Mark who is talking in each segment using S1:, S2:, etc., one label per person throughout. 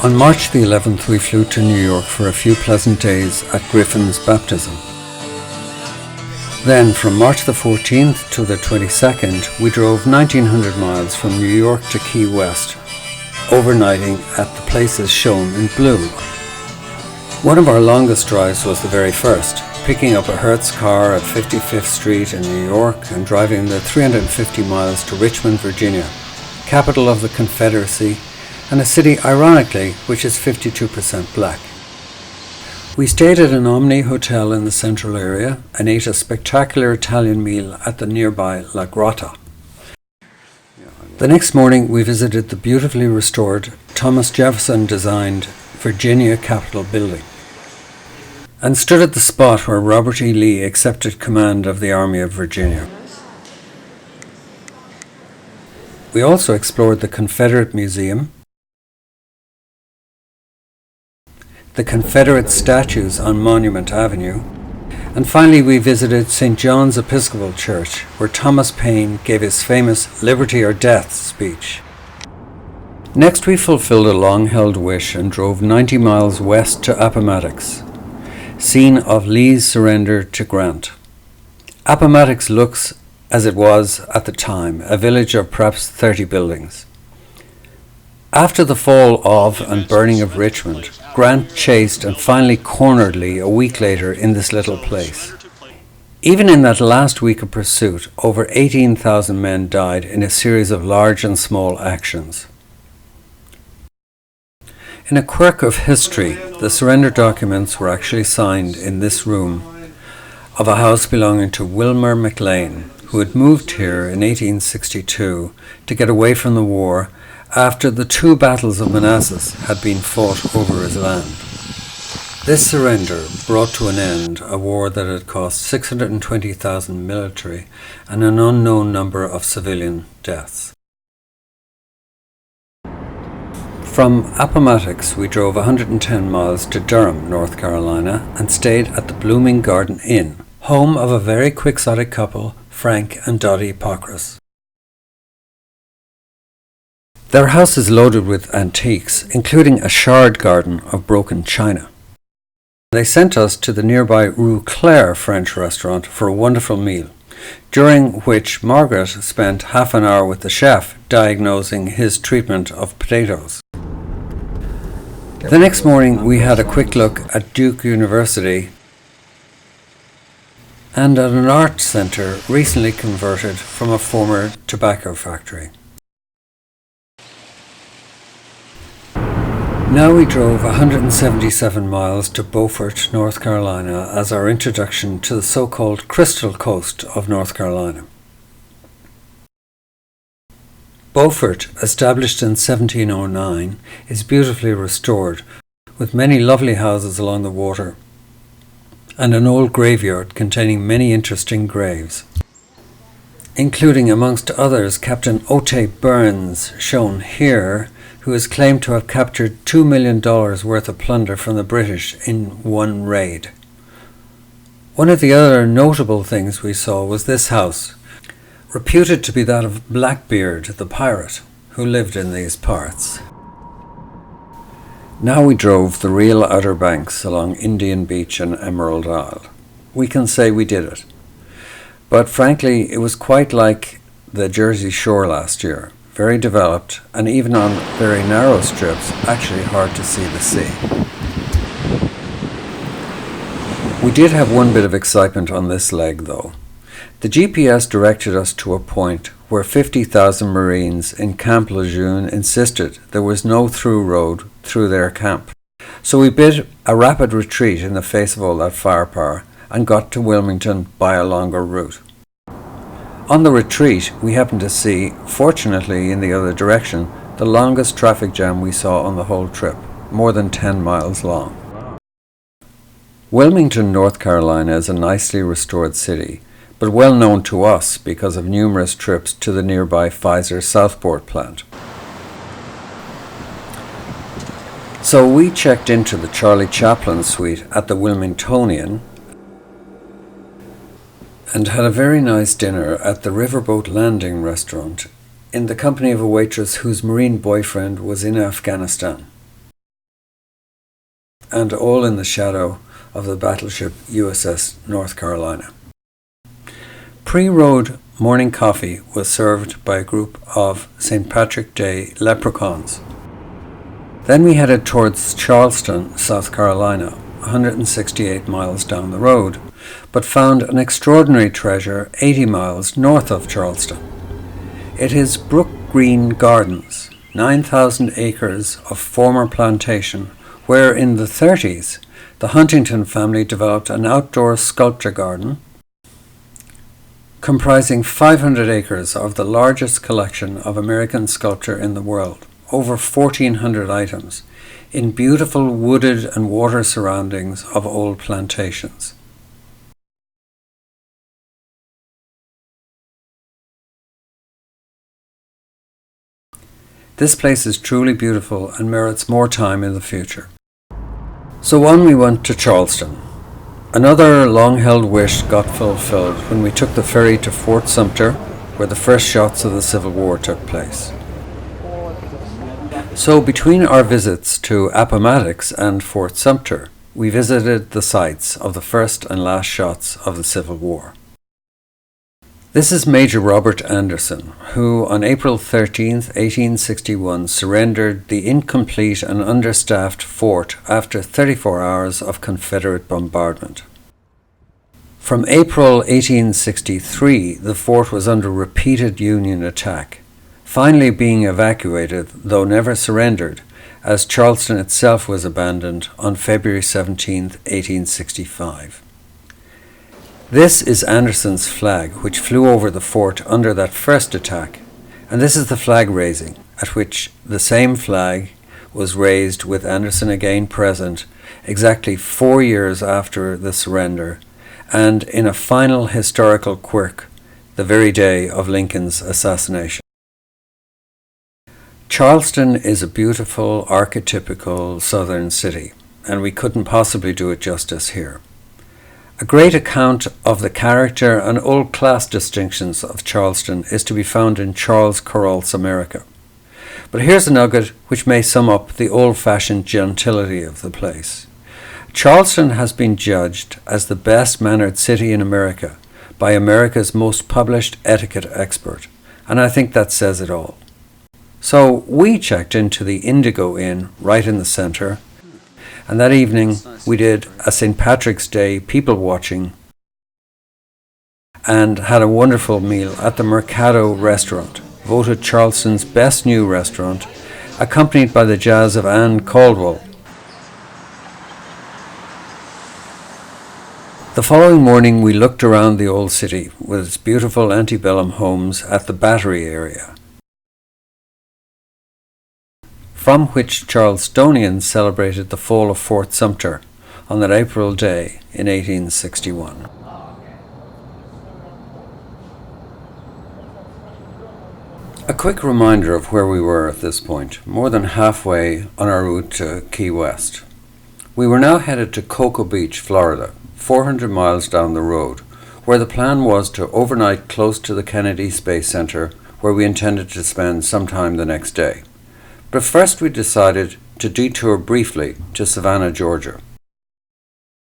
S1: On March the 11th we flew to New York for a few pleasant days at Griffin's baptism. Then from March the 14th to the 22nd we drove 1900 miles from New York to Key West, overnighting at the places shown in blue. One of our longest drives was the very first, picking up a Hertz car at 55th Street in New York and driving the 350 miles to Richmond, Virginia, capital of the Confederacy, and a city, ironically, which is 52% black. We stayed at an Omni hotel in the central area and ate a spectacular Italian meal at the nearby La Grotta. The next morning we visited the beautifully restored Thomas Jefferson designed Virginia Capitol building and stood at the spot where Robert E. Lee accepted command of the Army of Virginia. We also explored the Confederate Museum, the Confederate statues on Monument Avenue, and finally we visited St. John's Episcopal Church, where Thomas Paine gave his famous Liberty or Death speech. Next we fulfilled a long-held wish and drove 90 miles west to Appomattox, scene of Lee's surrender to Grant. Appomattox looks, as it was at the time, a village of perhaps 30 buildings. After the fall of and burning of Richmond, Grant chased and finally cornered Lee a week later in this little place. Even in that last week of pursuit, over 18,000 men died in a series of large and small actions. In a quirk of history, the surrender documents were actually signed in this room of a house belonging to Wilmer McLean, who had moved here in 1862 to get away from the war after the two battles of Manassas had been fought over his land. This surrender brought to an end a war that had cost 620,000 military and an unknown number of civilian deaths. From Appomattox we drove 110 miles to Durham, North Carolina, and stayed at the Blooming Garden Inn, home of a very quixotic couple, Frank and Dottie Pockris. Their house is loaded with antiques, including a shard garden of broken china. They sent us to the nearby Rue Claire French restaurant for a wonderful meal, during which Margaret spent half an hour with the chef diagnosing his treatment of potatoes. The next morning we had a quick look at Duke University and at an art centre recently converted from a former tobacco factory. Now we drove 177 miles to Beaufort, North Carolina as our introduction to the so-called Crystal Coast of North Carolina. Beaufort, established in 1709, is beautifully restored, with many lovely houses along the water and an old graveyard containing many interesting graves, including amongst others Captain Otay Burns, shown here, who is claimed to have captured $2 million worth of plunder from the British in one raid. One of the other notable things we saw was this house, reputed to be that of Blackbeard the pirate, who lived in these parts. Now we drove the real Outer Banks along Indian Beach and Emerald Isle. We can say we did it. But frankly, it was quite like the Jersey Shore last year. Very developed, and even on very narrow strips, actually hard to see the sea. We did have one bit of excitement on this leg though. The GPS directed us to a point where 50,000 Marines in Camp Lejeune insisted there was no through road through their camp. So we bid a rapid retreat in the face of all that firepower and got to Wilmington by a longer route. On the retreat, we happened to see, fortunately in the other direction, the longest traffic jam we saw on the whole trip, more than 10 miles long. Wilmington, North Carolina is a nicely restored city, but well known to us because of numerous trips to the nearby Pfizer Southport plant. So we checked into the Charlie Chaplin suite at the Wilmingtonian and had a very nice dinner at the Riverboat Landing restaurant in the company of a waitress whose Marine boyfriend was in Afghanistan. and all in the shadow of the battleship USS North Carolina. Pre-road morning coffee was served by a group of St. Patrick Day leprechauns. Then we headed towards Charleston, South Carolina, 168 miles down the road, but found an extraordinary treasure 80 miles north of Charleston. It is Brook Green Gardens, 9,000 acres of former plantation, where in the 30s the Huntington family developed an outdoor sculpture garden comprising 500 acres of the largest collection of American sculpture in the world, over 1,400 items, in beautiful wooded and water surroundings of old plantations. This place is truly beautiful and merits more time in the future. So on we went to Charleston. Another long-held wish got fulfilled when we took the ferry to Fort Sumter, where the first shots of the Civil War took place. So between our visits to Appomattox and Fort Sumter, we visited the sites of the first and last shots of the Civil War. This is Major Robert Anderson, who on April 13, 1861 surrendered the incomplete and understaffed fort after 34 hours of Confederate bombardment. From April 1863, the fort was under repeated Union attack, finally being evacuated, though never surrendered, as Charleston itself was abandoned on February 17, 1865. This is Anderson's flag, which flew over the fort under that first attack, and this is the flag raising, at which the same flag was raised with Anderson again present exactly 4 years after the surrender, and in a final historical quirk, the very day of Lincoln's assassination. Charleston is a beautiful, archetypical southern city, and we couldn't possibly do it justice here. A great account of the character and old class distinctions of Charleston is to be found in Charles Corralt's America. But here's a nugget which may sum up the old-fashioned gentility of the place. Charleston has been judged as the best-mannered city in America by America's most published etiquette expert, and I think that says it all. So we checked into the Indigo Inn right in the centre, and that evening we did a St. Patrick's Day people watching and had a wonderful meal at the Mercado restaurant, voted Charleston's best new restaurant, accompanied by the jazz of Anne Caldwell. The following morning we looked around the old city with its beautiful antebellum homes at the Battery area, from which Charlestonians celebrated the fall of Fort Sumter on that April day in 1861. A quick reminder of where we were at this point, more than halfway on our route to Key West. We were now headed to Cocoa Beach, Florida, 400 miles down the road, where the plan was to overnight close to the Kennedy Space Center, where we intended to spend some time the next day. But first we decided to detour briefly to Savannah, Georgia.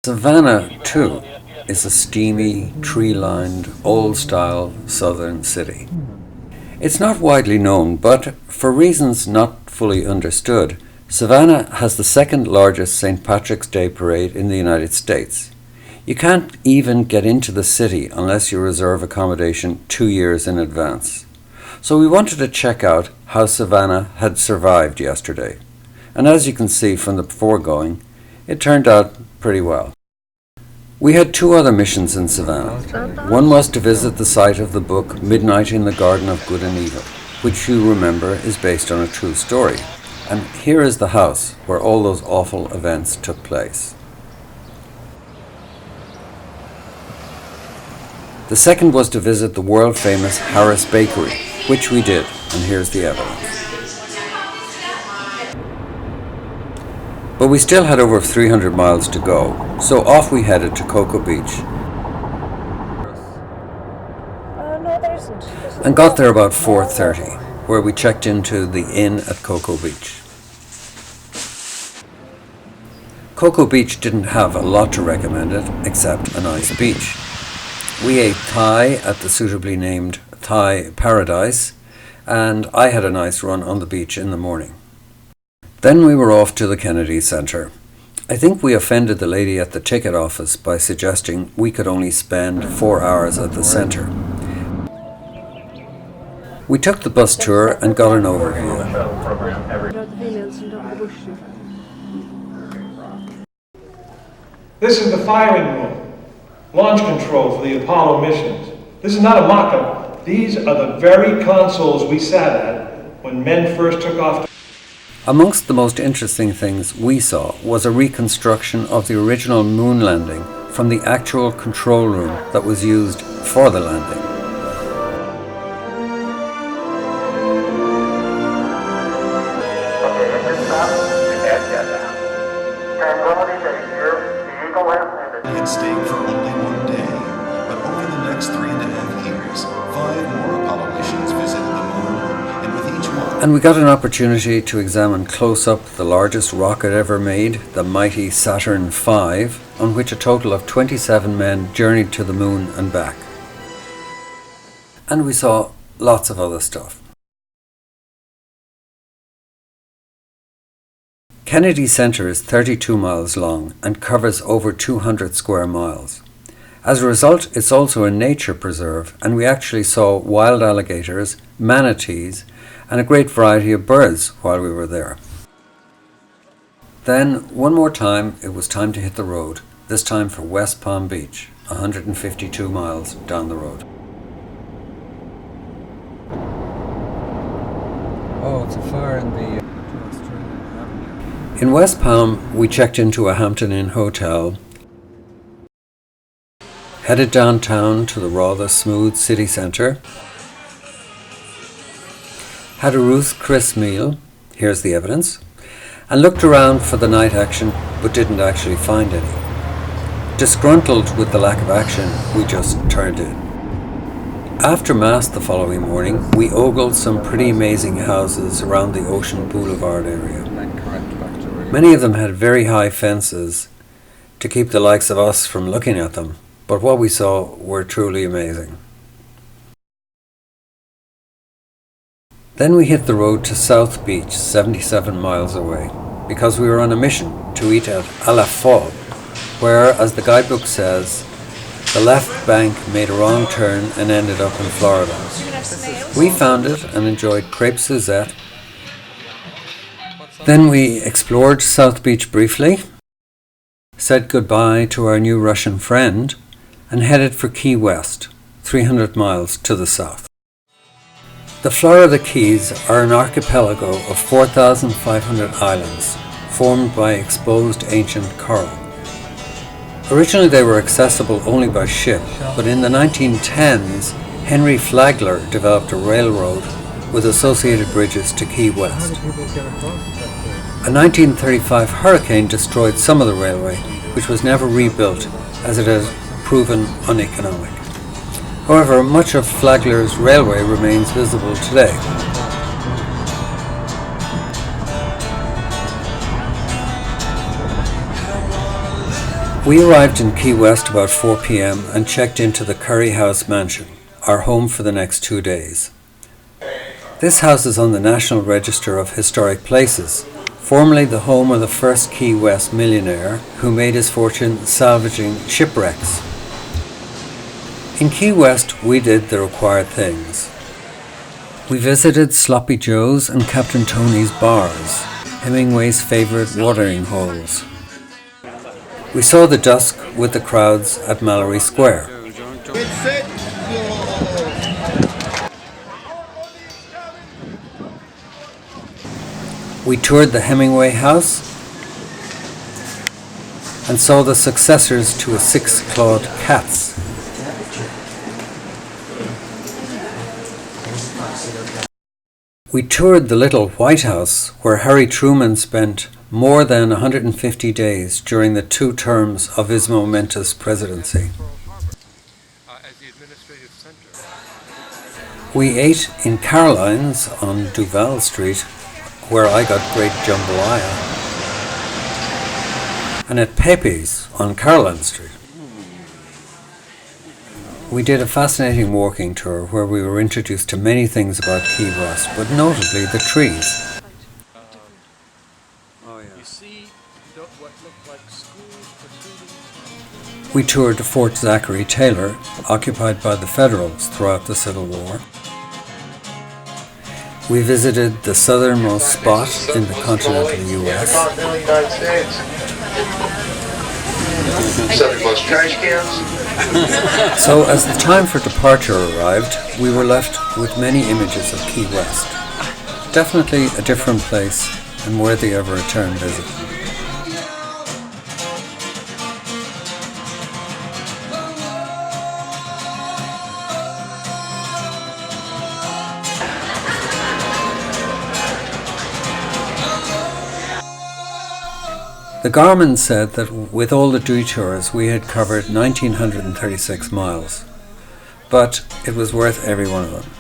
S1: Savannah, too, is a steamy, tree-lined, old-style southern city. It's not widely known, but for reasons not fully understood, Savannah has the second largest St. Patrick's Day parade in the United States. You can't even get into the city unless you reserve accommodation 2 years in advance. So we wanted to check out how Savannah had survived yesterday. And as you can see from the foregoing, it turned out pretty well. We had 2 other missions in Savannah. One was to visit the site of the book Midnight in the Garden of Good and Evil, which you remember is based on a true story. And here is the house where all those awful events took place. The second was to visit the world-famous Harris Bakery, which we did, and here's the evidence. But we still had over 300 miles to go, so off we headed to Cocoa Beach. And got there about 4:30, where we checked into the inn at Cocoa Beach. Cocoa Beach didn't have a lot to recommend it except a nice beach. We ate Thai at the suitably named Thai Paradise, and I had a nice run on the beach in the morning. Then we were off to the Kennedy Center. I think we offended the lady at the ticket office by suggesting we could only spend 4 hours at the center. We took the bus tour and got an overview.
S2: This is the firing room, launch control for the Apollo missions. This is not a mock-up. These are the very consoles we sat at when men first took off.
S1: Amongst the most interesting things we saw was a reconstruction of the original moon landing from the actual control room that was used for the landing.
S3: I had stayed for only 1 day, but over the next 3.5 years, 5 more Apollo missions visited the moon, and with each one...
S1: And we got an opportunity to examine close up the largest rocket ever made, the mighty Saturn V, on which a total of 27 men journeyed to the moon and back. And we saw lots of other stuff. Kennedy Center is 32 miles long and covers over 200 square miles. As a result, it's also a nature preserve, and we actually saw wild alligators, manatees, and a great variety of birds while we were there. Then, one more time, it was time to hit the road, this time for West Palm Beach, 152 miles down the road. Oh, it's a fire in the... In West Palm, we checked into a Hampton Inn hotel, headed downtown to the rather smooth city centre, had a Ruth Chris meal, here's the evidence, and looked around for the night action but didn't actually find any. Disgruntled with the lack of action, we just turned in. After Mass the following morning, we ogled some pretty amazing houses around the Ocean Boulevard area. Many of them had very high fences to keep the likes of us from looking at them, but what we saw were truly amazing. Then we hit the road to South Beach, 77 miles away, because we were on a mission to eat at A La Folle, where, as the guidebook says, the left bank made a wrong turn and ended up in Florida. We found it and enjoyed crepe Suzette. Then we explored South Beach briefly, said goodbye to our new Russian friend, and headed for Key West, 300 miles to the south. The Florida Keys are an archipelago of 4,500 islands, formed by exposed ancient coral. Originally they were accessible only by ship, but in the 1910s, Henry Flagler developed a railroad with associated bridges to Key West. A 1935 hurricane destroyed some of the railway, which was never rebuilt as it has proven uneconomic. However, much of Flagler's railway remains visible today. We arrived in Key West about 4 p.m. and checked into the Curry House Mansion, our home for the next 2 days. This house is on the National Register of Historic Places, formerly the home of the first Key West millionaire who made his fortune salvaging shipwrecks. In Key West, we did the required things. We visited Sloppy Joe's and Captain Tony's bars, Hemingway's favourite watering holes. We saw the dusk with the crowds at Mallory Square. We toured the Hemingway house and saw the successors to his 6-clawed cats. We toured the Little White House, where Harry Truman spent more than 150 days during the 2 terms of his momentous presidency. We ate in Caroline's on Duval Street, where I got great jambalaya. and at Pepe's on Caroline Street. We did a fascinating walking tour where we were introduced to many things about Key West, but notably the trees. We toured Fort Zachary Taylor, occupied by the Federals throughout the Civil War. We visited the southernmost spot in the continental US.
S4: Southernmost trash cans.
S1: So as the time for departure arrived, we were left with many images of Key West. Definitely a different place and worthy of a return visit. The Garmin said that with all the detours we had covered 1,936 miles, but it was worth every one of them.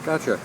S1: Gotcha.